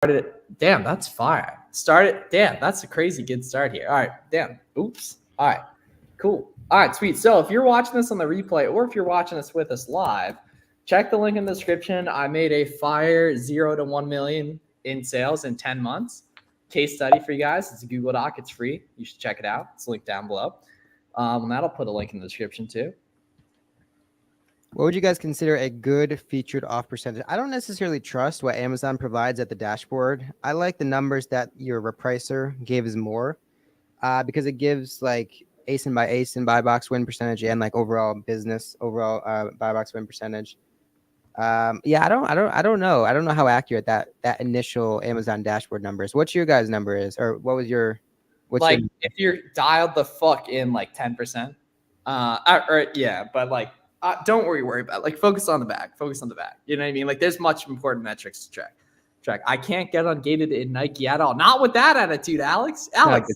Damn, that's fire. Damn, that's a crazy good start here. All right, damn. Oops. All right, cool. All right, sweet. So if you're watching this on the replay or if you're watching this with us live, check the link in the description. I made a fire 0 to 1 million in sales in 10 months case study for you guys. It's a Google Doc. It's free. You should check it out. It's linked down below. And that'll put a link in the description too. What would you guys consider a good featured off percentage? I don't necessarily trust what Amazon provides at the dashboard. I like the numbers that your repricer gives more because it gives like ASIN by ASIN buy box win percentage and like overall business buy box win percentage. Yeah, I don't know. I don't know how accurate that initial Amazon dashboard number is. What's your guys' number is, or what was your? If you're dialed the fuck in like 10%, yeah, but like. Don't worry about it. Like focus on the back. You know what I mean? Like there's much important metrics to track. I can't get Ungated in Nike at all. Not with that attitude, Alex. Alex,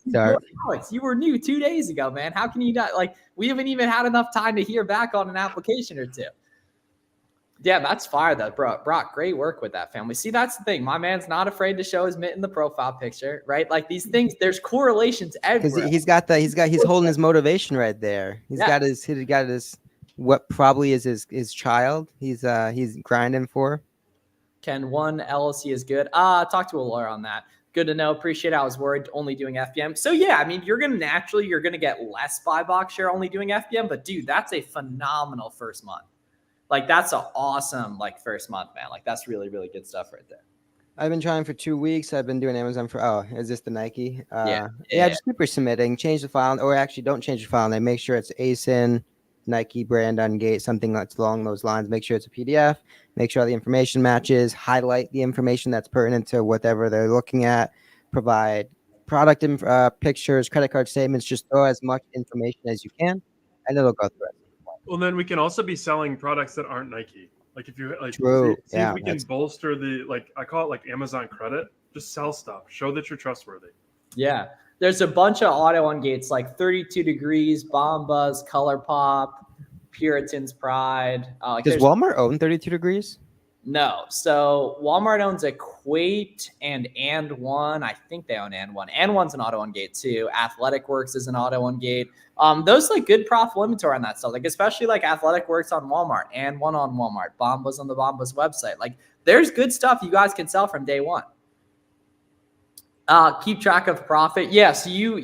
you were new 2 days ago, man. How can you not? Like we haven't even had enough time to hear back on an application or two. Yeah, that's fire though, bro. Brock, great work with that family. See, that's the thing. My man's not afraid to show his mitt in the profile picture, right? Like these things, there's correlations everywhere. He's holding his motivation right there. He's got his what probably is his child he's grinding for. Can one LLC is good? Talk to a lawyer on that. Good to know. Appreciate it. I was worried only doing FBM. So yeah, I mean, you're going to get less buy box share only doing FBM, but dude, that's a phenomenal first month. Like that's an awesome like first month, man. Like that's really, really good stuff right there. I've been trying for 2 weeks. I've been doing Amazon for, is this the Nike? Yeah, just keep resubmitting, change the file, or actually don't change the file name. Make sure it's ASIN, Nike brand Ungate, something that's along those lines. Make sure it's a PDF. Make sure all the information matches. Highlight the information that's pertinent to whatever they're looking at. Provide product pictures, credit card statements. Just throw as much information as you can, and it'll go through it. Well, then we can also be selling products that aren't Nike. Like if you like, True. See if we can bolster the I call it like Amazon credit. Just sell stuff. Show that you're trustworthy. Yeah. There's a bunch of auto ungates like 32 Degrees, Bombas, ColourPop, Puritan's Pride. Does Walmart own 32 Degrees? No. So Walmart owns Equate and one. I think they own one. One's an auto ungate too. Athletic Works is an auto ungate. Those like good profit inventory on that stuff. Like especially like Athletic Works on Walmart and one on Walmart. Bombas on the Bombas website. Like there's good stuff you guys can sell from day one. Keep track of profit. Yes, you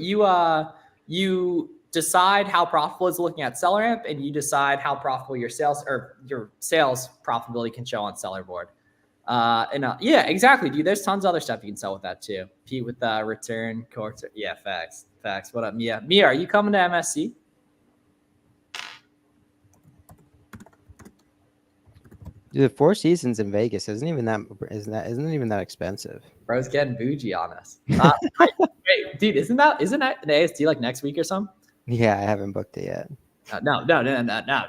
decide how profitable is looking at SellerAmp, and you decide how profitable your sales profitability can show on Seller Board. Yeah, exactly, dude. There's tons of other stuff you can sell with that too. Pete with return, court. Yeah, facts. What up, Mia? Mia, are you coming to MSC? Dude, the Four Seasons in Vegas isn't even that expensive. Bro's getting bougie on us. Wait, dude, isn't that an ASD like next week or something? Yeah, I haven't booked it yet. No.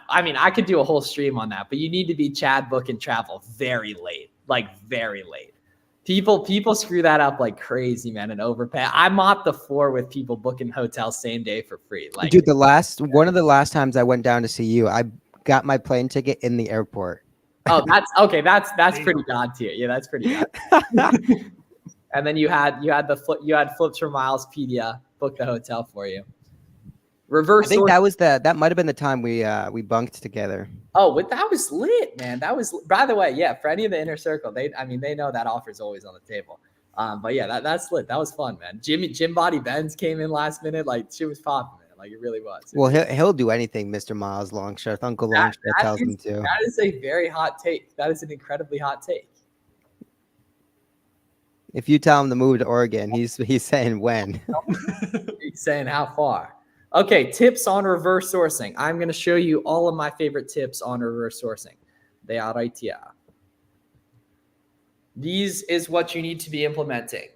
I mean, I could do a whole stream on that, but you need to be Chad book and travel very late, like very late. People screw that up like crazy, man, and overpay. I mopped the floor with people booking hotels same day for free. Like, dude, one of the last times I went down to see you, I got my plane ticket in the airport. Oh, that's okay. That's pretty god tier. Yeah, that's pretty god. And then you had Flips for Miles Pedia book the hotel for you. Reverse. I think that might have been the time we bunked together. Oh, but that was lit, man. That was, by the way, yeah. For any of the inner circle, they know that offer is always on the table. But yeah, that's lit. That was fun, man. Jim Body Benz came in last minute, like shit was popping. Like it really was. Well, he'll do anything, Mr. Miles Longshot. Uncle Longshot tells him to. That is a very hot take. That is an incredibly hot take. If you tell him to move to Oregon, he's saying when. He's saying how far. Okay, tips on reverse sourcing. I'm going to show you all of my favorite tips on reverse sourcing. They are right here. These is what you need to be implementing.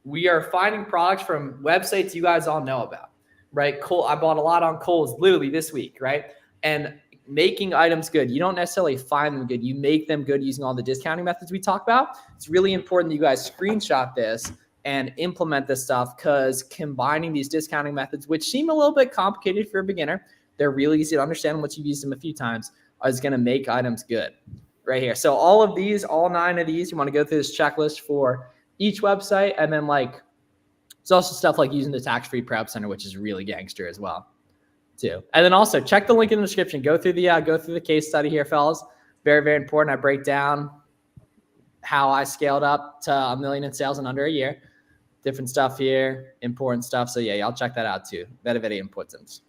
We are finding products from websites you guys all know about. Right? I bought a lot on Kohl's literally this week, right? And making items good. You don't necessarily find them good. You make them good using all the discounting methods we talk about. It's really important that you guys screenshot this and implement this stuff, because combining these discounting methods, which seem a little bit complicated for a beginner, they're really easy to understand once you've used them a few times, is going to make items good right here. So all 9 of these, you want to go through this checklist for each website. And then like, there's also stuff like using the tax-free prep center, which is really gangster as well, too. And then also check the link in the description. Go through the case study here, fellas. Very, very important. I break down how I scaled up to $1 million in sales in under a year. Different stuff here, important stuff. So yeah, y'all check that out too. Very important.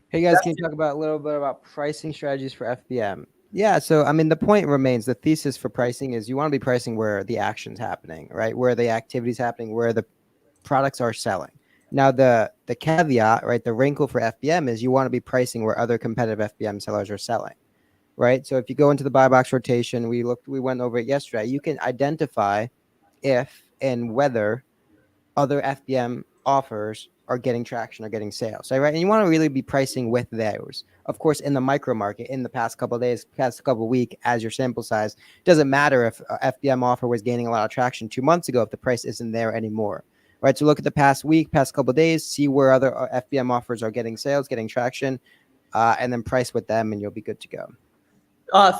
Hey guys, can you talk about a little bit about pricing strategies for FBM? Yeah, so I mean, the point remains, the thesis for pricing is you want to be pricing where the action's happening, right? Where the activity's happening, where the products are selling. Now, the caveat, right, the wrinkle for FBM is you want to be pricing where other competitive FBM sellers are selling, right? So if you go into the buy box rotation, we went over it yesterday. You can identify if and whether other FBM offers are getting traction or getting sales, right? And you want to really be pricing with those. Of course, in the micro market, in the past couple of days, past couple of weeks, as your sample size, doesn't matter if a FBM offer was gaining a lot of traction 2 months ago if the price isn't there anymore, right? So look at the past week, past couple of days, see where other FBM offers are getting sales, getting traction, and then price with them, and you'll be good to go.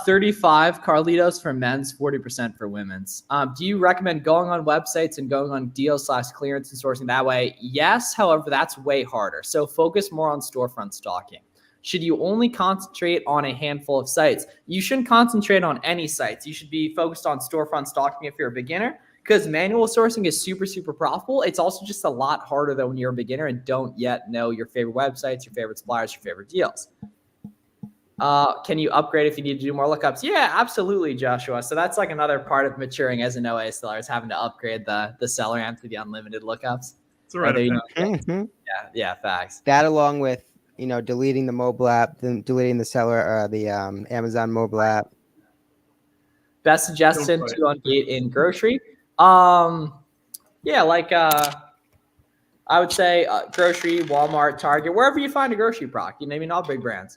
35 Carlitos for men's, 40% for women's. Do you recommend going on websites and going on deal/clearance and sourcing that way? Yes. However, that's way harder. So focus more on storefront stalking. Should you only concentrate on a handful of sites? You shouldn't concentrate on any sites. You should be focused on storefront stalking if you're a beginner, because manual sourcing is super, super profitable. It's also just a lot harder than when you're a beginner and don't yet know your favorite websites, your favorite suppliers, your favorite deals. Can you upgrade if you need to do more lookups? Yeah, absolutely, Joshua. So that's like another part of maturing as an OA seller, is having to upgrade the seller amp to the unlimited lookups. It's a right. Yeah, facts. That along with, you know, deleting the mobile app, then deleting the seller, the Amazon mobile app. Best suggestion to Ungate in grocery. Yeah, like I would say grocery, Walmart, Target, wherever you find a grocery product. You know, I mean, all big brands.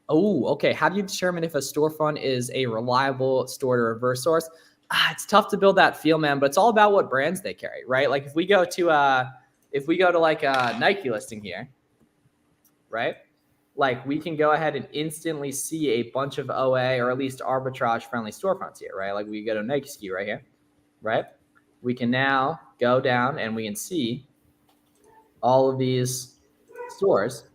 Oh, okay. How do you determine if a storefront is a reliable store to reverse source? It's tough to build that feel, man, but it's all about what brands they carry, right? Like if we go to like a Nike listing here, right? Like we can go ahead and instantly see a bunch of OA or at least arbitrage friendly storefronts here, right? Like we go to Nike ski right here, right? We can now go down and we can see all of these stores,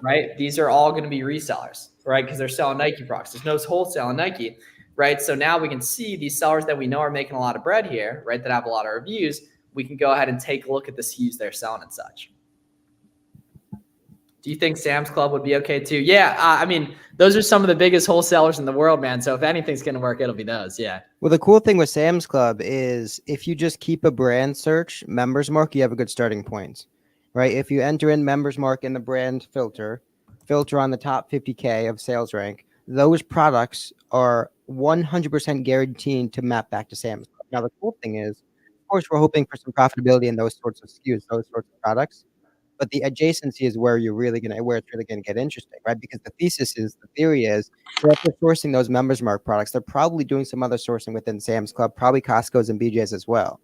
right? These are all going to be resellers, right? Because they're selling Nike products. There's no wholesale in Nike, right? So now we can see these sellers that we know are making a lot of bread here, right? That have a lot of reviews. We can go ahead and take a look at the SKUs they're selling and such. Do you think Sam's Club would be okay too? Yeah, I mean, those are some of the biggest wholesalers in the world, man. So if anything's going to work, it'll be those. Yeah. Well, the cool thing with Sam's Club is if you just keep a brand search, Members Mark, you have a good starting point, right? If you enter in Members Mark in the brand filter on the top 50K of sales rank, those products are 100% guaranteed to map back to Sam's Club. Now, the cool thing is, of course, we're hoping for some profitability in those sorts of SKUs, those sorts of products. But the adjacency is where it's really gonna get interesting, right? Because the theory is, so if they're sourcing those Members Mark products, they're probably doing some other sourcing within Sam's Club, probably Costco's and BJ's as well,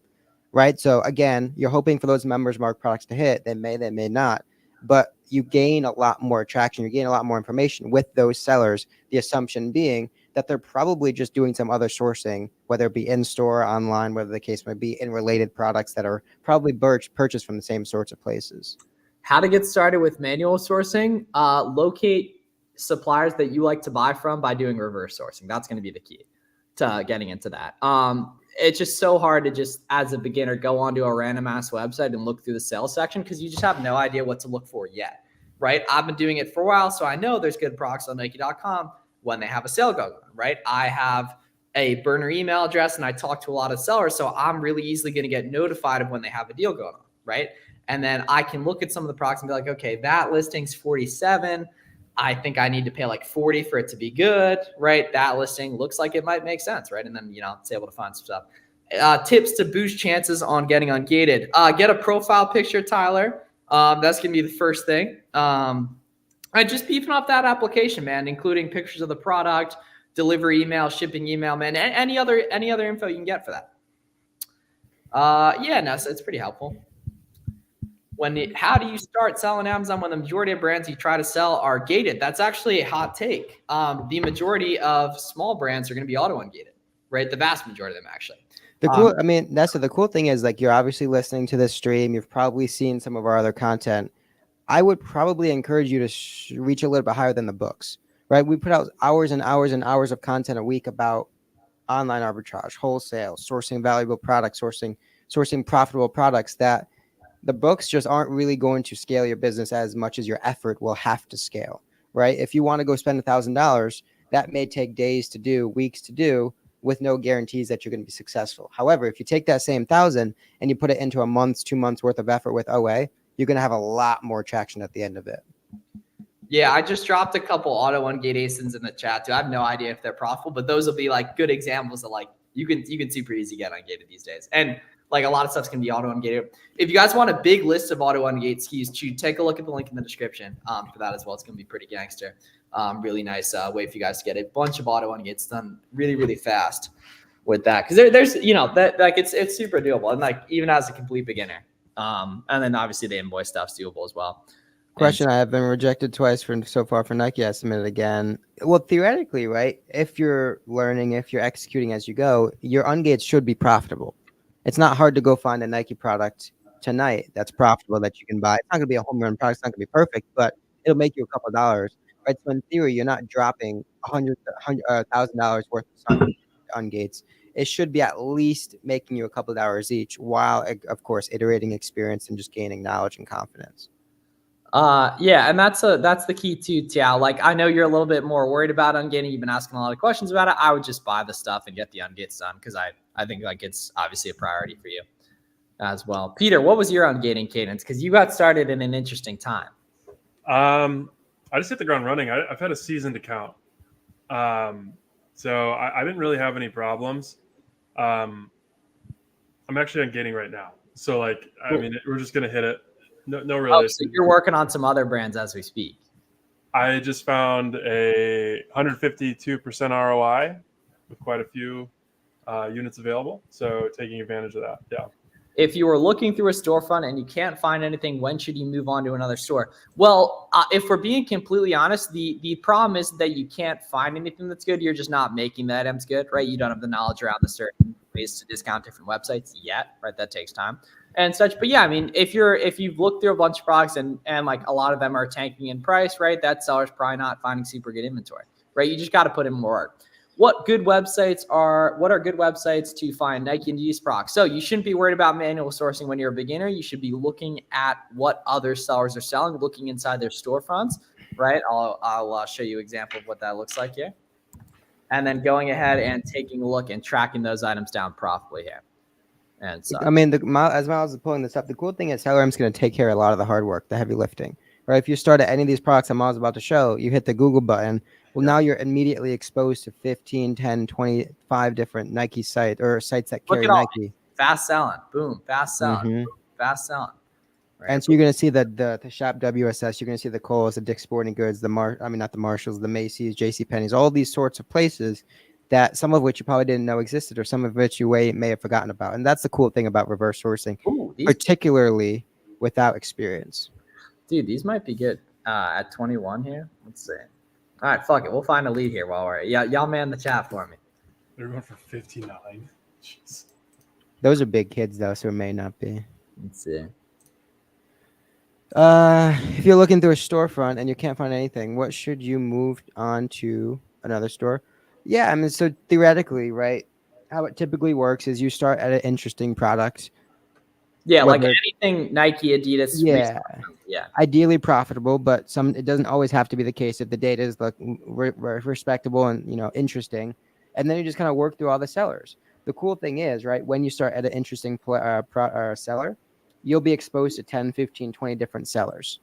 right? So again, you're hoping for those Members Mark products to hit. They may not, but you gain a lot more traction. You gain a lot more information with those sellers. The assumption being that they're probably just doing some other sourcing, whether it be in store, online, whether the case might be, in related products that are probably purchased from the same sorts of places. How to get started with manual sourcing? Locate suppliers that you like to buy from by doing reverse sourcing. That's going to be the key to getting into that. It's just so hard to just, as a beginner, go onto a random ass website and look through the sales section because you just have no idea what to look for yet, right? I've been doing it for a while, so I know there's good products on Nike.com when they have a sale going on, right? I have a burner email address and I talk to a lot of sellers, so I'm really easily going to get notified of when they have a deal going on, right? And then I can look at some of the products and be like, okay, that listing's 47. I think I need to pay like 40 for it to be good, right? That listing looks like it might make sense, right? And then, it's able to find some stuff. Tips to boost chances on getting ungated. Get a profile picture, Tyler. That's going to be the first thing. And just beefing up that application, man, including pictures of the product, delivery email, shipping email, man, any other info you can get for that. So it's pretty helpful. How do you start selling Amazon when the majority of brands you try to sell are gated? That's actually a hot take. The majority of small brands are going to be auto ungated, right? The vast majority of them, actually. The cool thing is, like, you're obviously listening to this stream. You've probably seen some of our other content. I would probably encourage you to reach a little bit higher than the books, right? We put out hours and hours and hours of content a week about online arbitrage, wholesale, sourcing valuable products, sourcing profitable products that the books just aren't really going to scale your business as much as your effort will have to scale, right? If you want to go spend $1,000, that may take days to do, weeks to do, with no guarantees that you're going to be successful. However, if you take that same 1,000 and you put it into a month's, 2 months worth of effort with OA, you're going to have a lot more traction at the end of it. Yeah, I just dropped a couple auto ungate ASINs in the chat too. I have no idea if they're profitable, but those will be like good examples of like you can super easy get ungated these days. And like a lot of stuff's gonna be auto ungated. If you guys want a big list of auto ungate skis, take a look at the link in the description for that as well. It's gonna be pretty gangster. Really nice way for you guys to get a bunch of auto ungates done really, really fast with that. Because there's that like it's super doable. And like even as a complete beginner. And then obviously the invoice stuff's doable as well. Question: I have been rejected twice so far for Nike. I submitted again. Well, theoretically, right? If you're learning, if you're executing as you go, your ungates should be profitable. It's not hard to go find a Nike product tonight that's profitable that you can buy. It's not going to be a home run product. It's not going to be perfect, but it'll make you a couple of dollars, right? So in theory, you're not dropping $100,000 worth of ungates. It should be at least making you a couple of dollars each, while of course iterating experience and just gaining knowledge and confidence. Yeah, and that's the key too, Tiao. Like I know you're a little bit more worried about ungating. You've been asking a lot of questions about it. I would just buy the stuff and get the ungates done because I think like it's obviously a priority for you as well. Peter, what was your ungating cadence? Because you got started in an interesting time. I just hit the ground running. I've had a seasoned account, so I didn't really have any problems. I'm actually ungating right now, so like cool. I mean, we're just gonna hit it. No really. So you're working on some other brands as we speak. I just found a 152% ROI with quite a few units available. So taking advantage of that. Yeah. If you were looking through a storefront and you can't find anything, when should you move on to another store? Well, if we're being completely honest, the problem is that you can't find anything that's good. You're just not making the items good, right? You don't have the knowledge around the certain ways to discount different websites yet, right? That takes time and such. But yeah, I mean, if you've looked through a bunch of products and like a lot of them are tanking in price, right? That seller's probably not finding super good inventory, right? You just got to put in more work. What are good websites to find Nike and Adidas products? So you shouldn't be worried about manual sourcing when you're a beginner. You should be looking at what other sellers are selling, looking inside their storefronts, right? I'll show you an example of what that looks like here. And then going ahead and taking a look and tracking those items down profitably here. And so, I mean, as Miles is pulling this up, the cool thing is SellerM's going to take care of a lot of the hard work, the heavy lifting, right? If you start at any of these products that Miles is about to show, you hit the Google button. Well, now you're immediately exposed to 15, 10, 25 different Nike sites or sites that carry Nike. Fast selling. Boom. Fast selling. Boom, fast selling. Right. And so you're going to see the Shop WSS. You're going to see the Kohl's, the Dick's Sporting Goods, not the Marshalls, the Macy's, JCPenney's, all these sorts of places that some of which you probably didn't know existed or some of which you may have forgotten about. And that's the cool thing about reverse sourcing, particularly without experience. Dude, these might be good at 21 here. Let's see. All right, fuck it. We'll find a lead here while we're y'all man the chat for me. They're going for 59. Jeez. Those are big kids though, so it may not be. Let's see. If you're looking through a storefront and you can't find anything, what should you move on to another store? Yeah, I mean, so theoretically, right? How it typically works is you start at an interesting product. Yeah, like anything Nike, Adidas. Yeah. Ideally profitable, but it doesn't always have to be the case if the data is like respectable and interesting. And then you just kind of work through all the sellers. The cool thing is, right, when you start at an interesting seller, you'll be exposed to 10, 15, 20 different sellers,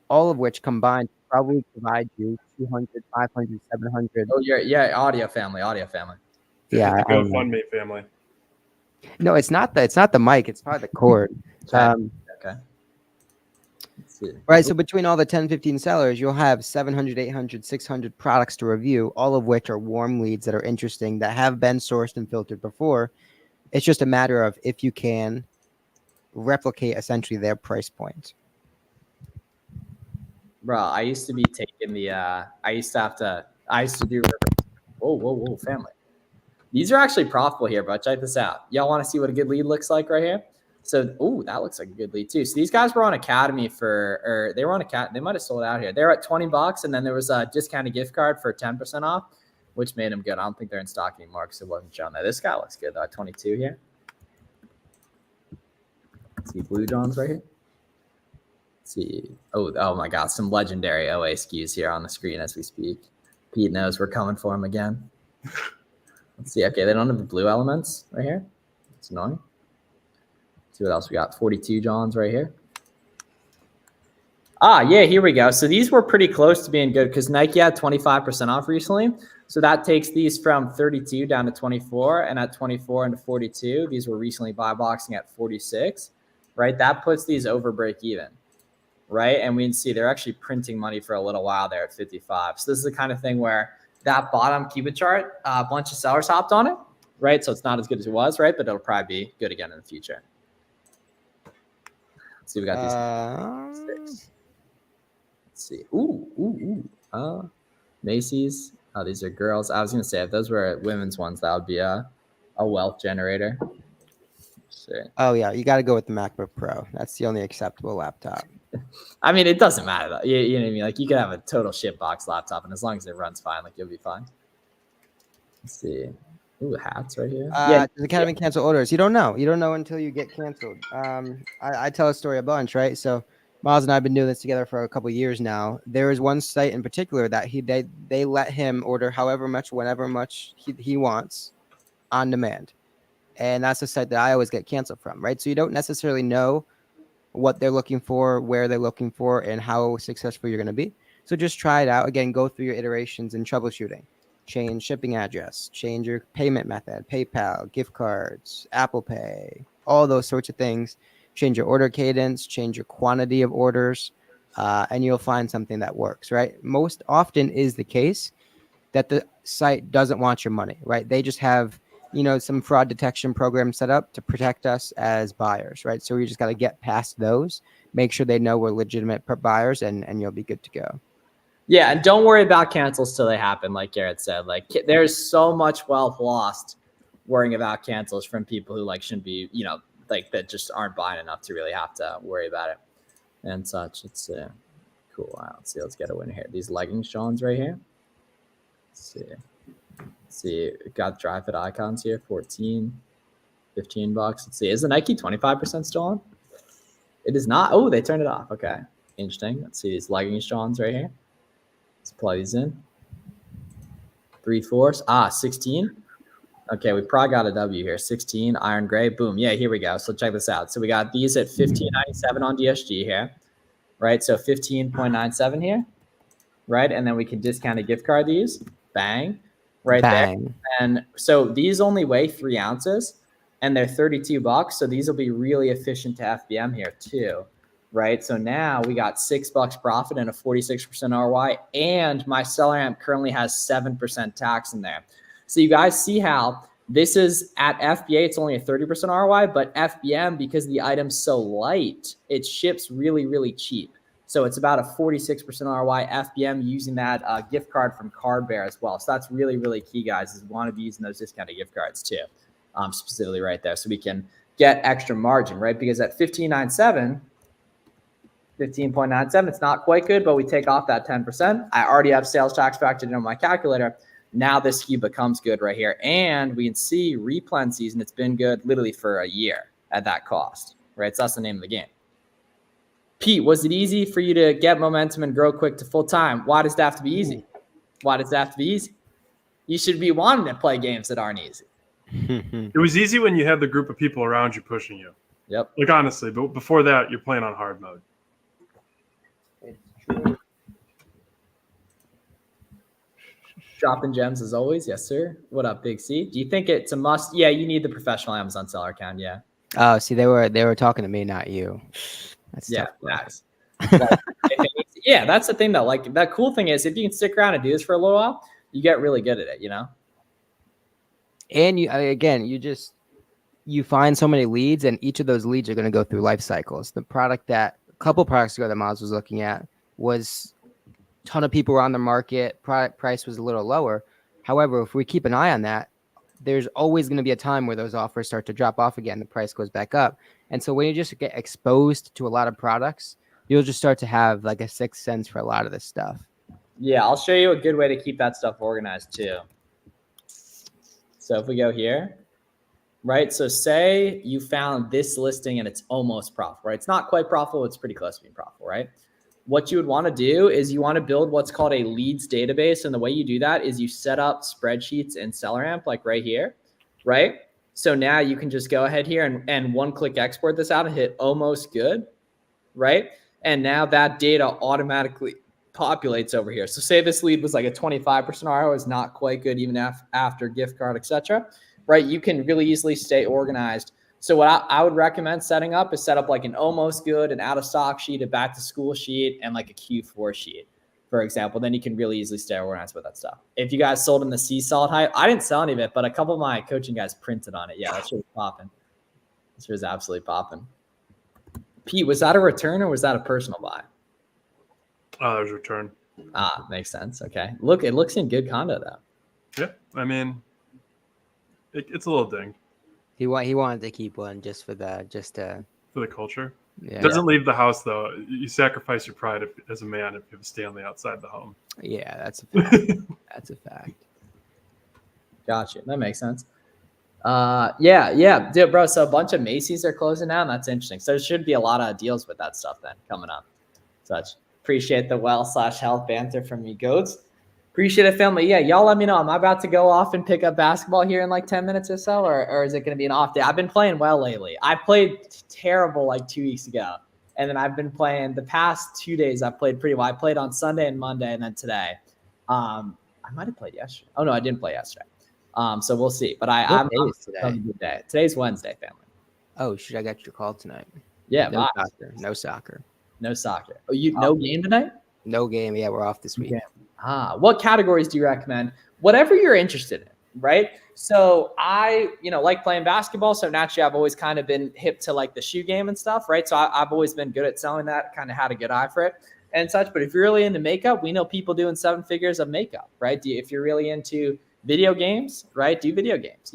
all of which combined probably provide you 200, 500, 700. Oh, audio family. Yeah, the GoFundMe family. No, it's not the mic. It's probably the cord. Okay. Let's see. Right. So between all the 10, 15 sellers, you'll have 700, 800, 600 products to review, all of which are warm leads that are interesting, that have been sourced and filtered before. It's just a matter of if you can replicate essentially their price point. Bro, I used to be taking I used to do. Whoa, family. These are actually profitable here, but check this out. Y'all want to see what a good lead looks like right here? So, oh, that looks like a good lead too. So these guys were on Academy they might have sold out here. They were at $20, and then there was a discounted gift card for 10% off, which made them good. I don't think they're in stock anymore because it wasn't shown there. This guy looks good though, at 22 here. Let's see Blue Johns right here. Let's see. Oh my God, some legendary OA SKUs here on the screen as we speak. Pete knows we're coming for him again. Let's see. Okay, they don't have the blue elements right here. It's annoying. Let's see what else we got. 42 Johns right here. Yeah, here we go. So these were pretty close to being good because Nike had 25% off recently. So that takes these from 32 down to 24, and at 24 into 42, these were recently buy boxing at 46, right? That puts these over break even, right? And we can see they're actually printing money for a little while there at 55. So this is the kind of thing where that bottom Cuba chart, a bunch of sellers hopped on it, right? So it's not as good as it was, right? But it'll probably be good again in the future. Let's see, we got these. Let's see. Macy's. Oh, these are girls. I was gonna say if those were women's ones, that would be a wealth generator. Oh yeah, you got to go with the MacBook Pro. That's the only acceptable laptop. I mean, it doesn't matter though. You know what I mean? Like you could have a total shitbox laptop, and as long as it runs fine, like you'll be fine. Let's see. Ooh, hats right here. Does Academy cancel orders? You don't know. You don't know until you get canceled. I tell a story a bunch, right? So Miles and I have been doing this together for a couple of years now. There is one site in particular that they let him order however much, whenever much he wants on demand. And that's the site that I always get canceled from, right? So you don't necessarily know what they're looking for, where they're looking for, and how successful you're going to be. So just try it out. Again, go through your iterations and troubleshooting. Change shipping address, change your payment method, PayPal, gift cards, Apple Pay, all those sorts of things. Change your order cadence, change your quantity of orders, and you'll find something that works, right? Most often is the case that the site doesn't want your money, right? They just have, some fraud detection program set up to protect us as buyers, right? So we just got to get past those, make sure they know we're legitimate buyers, and you'll be good to go. Yeah, and don't worry about cancels till they happen, like Garrett said. Like there's so much wealth lost worrying about cancels from people who shouldn't be, like that just aren't buying enough to really have to worry about it and such. It's cool. All right, let's see. Let's get a winner here. These leggings Johns right here. Let's see. Got dry fit icons here. 14, $15. Let's see. Is the Nike 25% still on? It is not. Oh, they turned it off. Okay. Interesting. Let's see these leggings Johns right here. Let's plug these in. 3/4. 16. Okay, we probably got a W here. 16, iron gray. Boom. Yeah, here we go. So check this out. So we got these at 15.97 on DSG here, right? So 15.97 here, right? And then we can discount a gift card these. Bang. Right Bang. there. And so these only weigh 3 ounces and they're $32. So these will be really efficient to FBM here too, right? So now we got $6 profit and a 46% ROI, and my seller amp currently has 7% tax in there. So you guys see how this is at FBA, it's only a 30% ROI, but FBM, because the item's so light, it ships really, really cheap. So it's about a 46% ROI FBM using that gift card from Card Bear as well. So that's really, really key, guys, is we want to be using those discounted gift cards too, specifically right there. So we can get extra margin, right? Because at 15.97, it's not quite good, but we take off that 10%. I already have sales tax factored in on my calculator. Now this SKU becomes good right here. And we can see replen season, it's been good literally for a year at that cost, right? So that's the name of the game. Pete, was it easy for you to get momentum and grow quick to full time? Why does that have to be easy? Why does that have to be easy? You should be wanting to play games that aren't easy. It was easy when you had the group of people around you pushing you. Yep. Like, honestly, but before that, you're playing on hard mode. It's true. Dropping gems as always. Yes, sir. What up, Big C? Do you think it's a must? Yeah, you need the professional Amazon seller account. Yeah. Oh, see, they were talking to me, not you. That's yeah, tough, nice. Yeah, that's the thing though. Like that cool thing is if you can stick around and do this for a little while, you get really good at it, And you find so many leads, and each of those leads are going to go through life cycles. The product that a couple products ago that Miles was looking at was ton of people were on the market. Product price was a little lower. However, if we keep an eye on that, there's always going to be a time where those offers start to drop off again. The price goes back up. And so when you just get exposed to a lot of products, you'll just start to have like a sixth sense for a lot of this stuff. Yeah, I'll show you a good way to keep that stuff organized too. So if we go here, right? So say you found this listing and it's almost profitable, right? It's not quite profitable. It's pretty close to being profitable, right? What you would want to do is you want to build what's called a leads database. And the way you do that is you set up spreadsheets in SellerAmp, like right here, right? So now you can just go ahead here and one-click export this out and hit almost good, right? And now that data automatically populates over here. So say this lead was like a 25% ROI, is not quite good even after gift card, etc. Right? You can really easily stay organized. So what I would recommend setting up is set up like an almost good, an out of stock sheet, a back to school sheet, and like a Q4 sheet, for example. Then you can really easily stay organized with that stuff. If you guys sold in the sea salt height, I didn't sell any of it, but a couple of my coaching guys printed on it. Yeah, that shit was popping. This was absolutely popping. Pete, was that a return or was that a personal buy? There's a return. Makes sense. Okay. Look, it looks in good condo though. Yeah, I mean, it's a little ding. He wanted to keep one just for the for the culture. Yeah. Doesn't leave the house though. You sacrifice your pride as a man if you stay on the outside of the home. Yeah, that's a fact. That's a fact. Gotcha. That makes sense. Yeah, dude, bro. So a bunch of Macy's are closing down. That's interesting. So there should be a lot of deals with that stuff then coming up. Such. Appreciate the well/health banter from you goats. Appreciate it, family. Yeah, y'all let me know. Am I about to go off and pick up basketball here in like 10 minutes or so? Or is it going to be an off day? I've been playing well lately. I played terrible like 2 weeks ago. And then I've been playing the past 2 days. I've played pretty well. I played on Sunday and Monday and then today. I might have played yesterday. Oh, no, I didn't play yesterday. So we'll see. But I'm today? having a good day. Today's Wednesday, family. Oh, shoot, I got your call tonight. Yeah, No soccer. No soccer. No soccer. Oh, no game tonight? No game. Yeah, we're off this week. Okay. What categories do you recommend? Whatever you're interested in, right? So I, like playing basketball. So naturally, I've always kind of been hip to like the shoe game and stuff, right? So I've always been good at selling that, kind of had a good eye for it and such. But if you're really into makeup, we know people doing 7 figures of makeup, right? If you're really into video games, right? Do video games,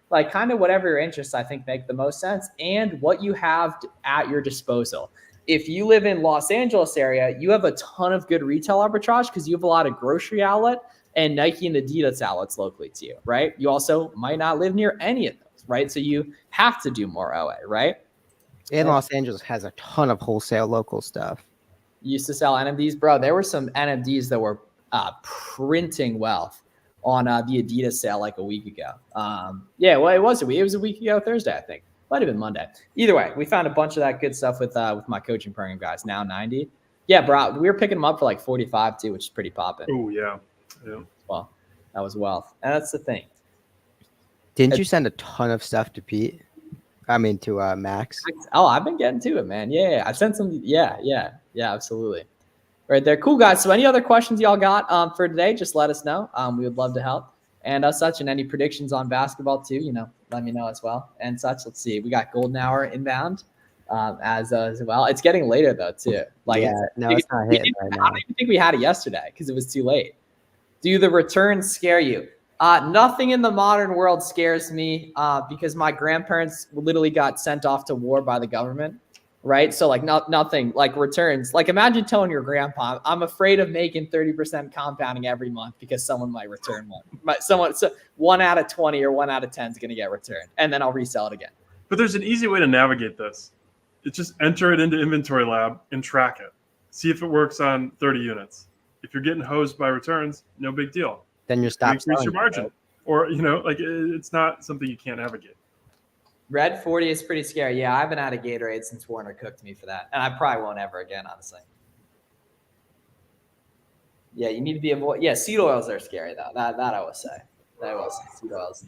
like kind of whatever your interests, I think make the most sense and what you have at your disposal. If you live in Los Angeles area, you have a ton of good retail arbitrage because you have a lot of grocery outlet and Nike and Adidas outlets locally to you, right? You also might not live near any of those, right? So you have to do more OA, right? And Los Angeles has a ton of wholesale local stuff. Used to sell NMDs, bro. There were some NMDs that were printing wealth on the Adidas sale like a week ago. It was a week ago Thursday, I think. Might have been Monday. Either way, we found a bunch of that good stuff with my coaching program guys. Now 90. Yeah, bro. We were picking them up for like 45 too, which is pretty popping. Oh yeah. Well, that was wealth, and that's the thing. Didn't you send a ton of stuff to Pete? I mean, to Max. Oh, I've been getting to it, man. Yeah. I've sent some. Yeah, absolutely. Right there, cool guys. So, any other questions y'all got for today? Just let us know. We would love to help. And such, and any predictions on basketball too, let me know as well. And such, let's see. We got Golden Hour inbound as well. It's getting later though too. Like, it's not hitting right now. I don't even think we had it yesterday because it was too late. Do the returns scare you? Nothing in the modern world scares me because my grandparents literally got sent off to war by the government. Right. So like nothing like returns. Like imagine telling your grandpa, I'm afraid of making 30% compounding every month because someone might return one. So 1 out of 20 or 1 out of 10 is going to get returned and then I'll resell it again. But there's an easy way to navigate this. It's just enter it into Inventory Lab and track it. See if it works on 30 units. If you're getting hosed by returns, no big deal. Then you stop increase your margin. Or, it's not something you can't navigate. Red 40 is pretty scary. Yeah, I haven't had a Gatorade since Warner cooked me for that. And I probably won't ever again, honestly. Yeah, you need to be avoid. Yeah, seed oils are scary though. That I will say. Seed oils.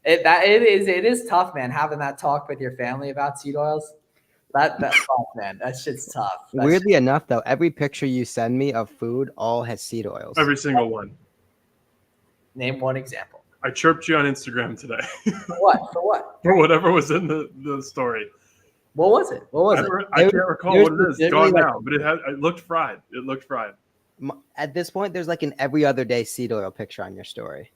It is tough, man, having that talk with your family about seed oils. That fuck, man. That shit's tough. Weirdly enough, though, every picture you send me of food all has seed oils. Every single one. Name one example. I chirped you on Instagram today. For what? For whatever was in the story. What was it? I can't recall what it is. It's gone now, but it looked fried. At this point, there's like an every other day seed oil picture on your story.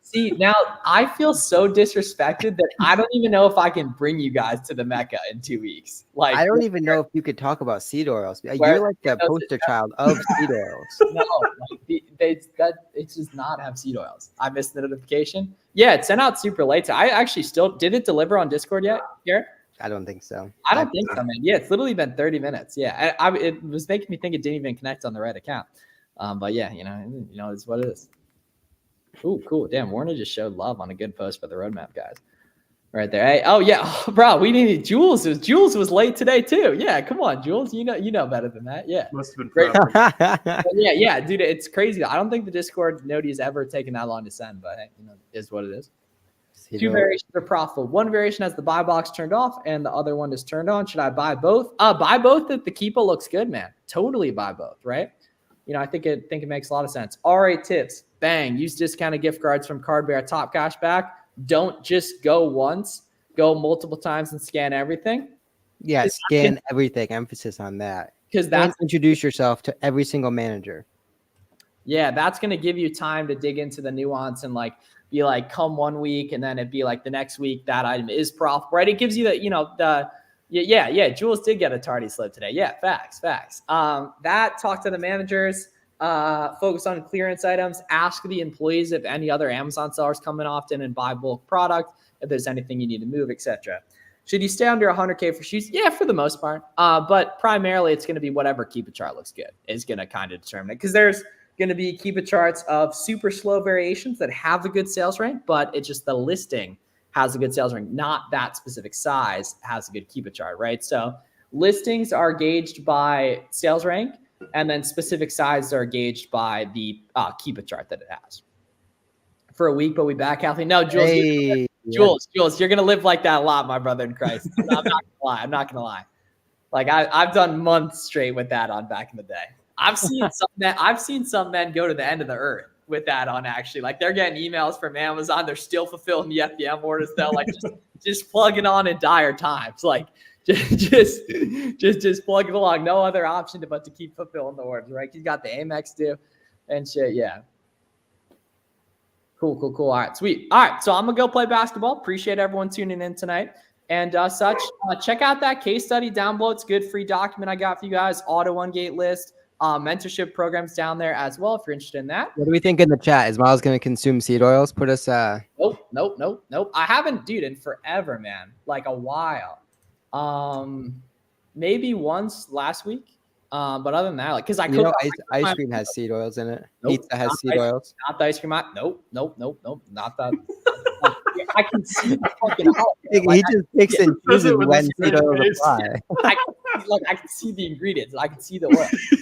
See, now I feel so disrespected that I don't even know if I can bring you guys to the Mecca in 2 weeks. Like, I don't even know if you could talk about seed oils. where- You're like the poster child of seed oils. no, like it does not have seed oils. I missed the notification. Yeah, it sent out super late. So I actually did it deliver on Discord yet, Garrett? I don't think so. I don't think so, man. Yeah, it's literally been 30 minutes. Yeah, it was making me think it didn't even connect on the right account. But yeah, it's what it is. Ooh, cool. Damn, Warner just showed love on a good post for the roadmap, guys. Right there. Hey, oh yeah, bro, we needed Jules. Jules was late today too. Yeah, come on, Jules. You know better than that. Yeah. Must have been Great. proud. Yeah, dude, it's crazy. I don't think the Discord node has ever taken that long to send, but hey, is what it is. Two variations are profitable. One variation has the buy box turned off, and the other one is turned on. Should I buy both? Buy both if the Keepa looks good, man. Totally buy both, right? I think it makes a lot of sense. All right, tips. Bang. Use discounted gift cards from Card Bear Top Cash back. Don't just go once. Go multiple times and scan everything. Yeah, scan everything. Emphasis on that. Because that's introduce yourself to every single manager. Yeah, that's going to give you time to dig into the nuance and be like, come 1 week and then it'd be like the next week that item is profitable, right? It gives you Jules did get a tardy slip today. Yeah, facts. That talk to the managers, focus on clearance items, ask the employees if any other Amazon sellers come in often and buy bulk product, if there's anything you need to move, etc. Should you stay under 100K for shoes? Yeah, for the most part. But primarily it's going to be whatever Keepa chart looks good is going to kind of determine it, because there's going to be Keepa charts of super slow variations that have a good sales rank, but it's just the listing has a good sales rank, not that specific size has a good Keepa chart, right? So listings are gauged by sales rank, and then specific sizes are gauged by the Keepa chart that it has. For a week, but we back healthy. No, Jules, Hey, Jules, you're gonna live like that a lot, my brother in Christ. I'm not gonna lie. Like I've done months straight with that on back in the day. I've seen some men go to the end of the earth with that on, actually. Like they're getting emails from Amazon. They're still fulfilling the FBM orders though. Like just plug it on in dire times. Like just plug it along. No other option but to keep fulfilling the orders, right? He's got the Amex due and shit. Yeah. Cool. All right, sweet. All right, so I'm gonna go play basketball. Appreciate everyone tuning in tonight. And check out that case study down below. It's a good free document I got for you guys. Auto Ungate list. Mentorship programs down there as well if you're interested in that. What do we think in the chat? Is Miles going to consume seed oils? Put us. Nope. I haven't, dude, in forever, man. Like a while. Maybe once last week. But other than that, because ice cream has seed oils in it. Nope, Pizza has seed oils. Not the ice cream. Nope. Not that. I can see the fucking. He just picks and chooses when seed oils apply. I can see the ingredients. I can see the oil.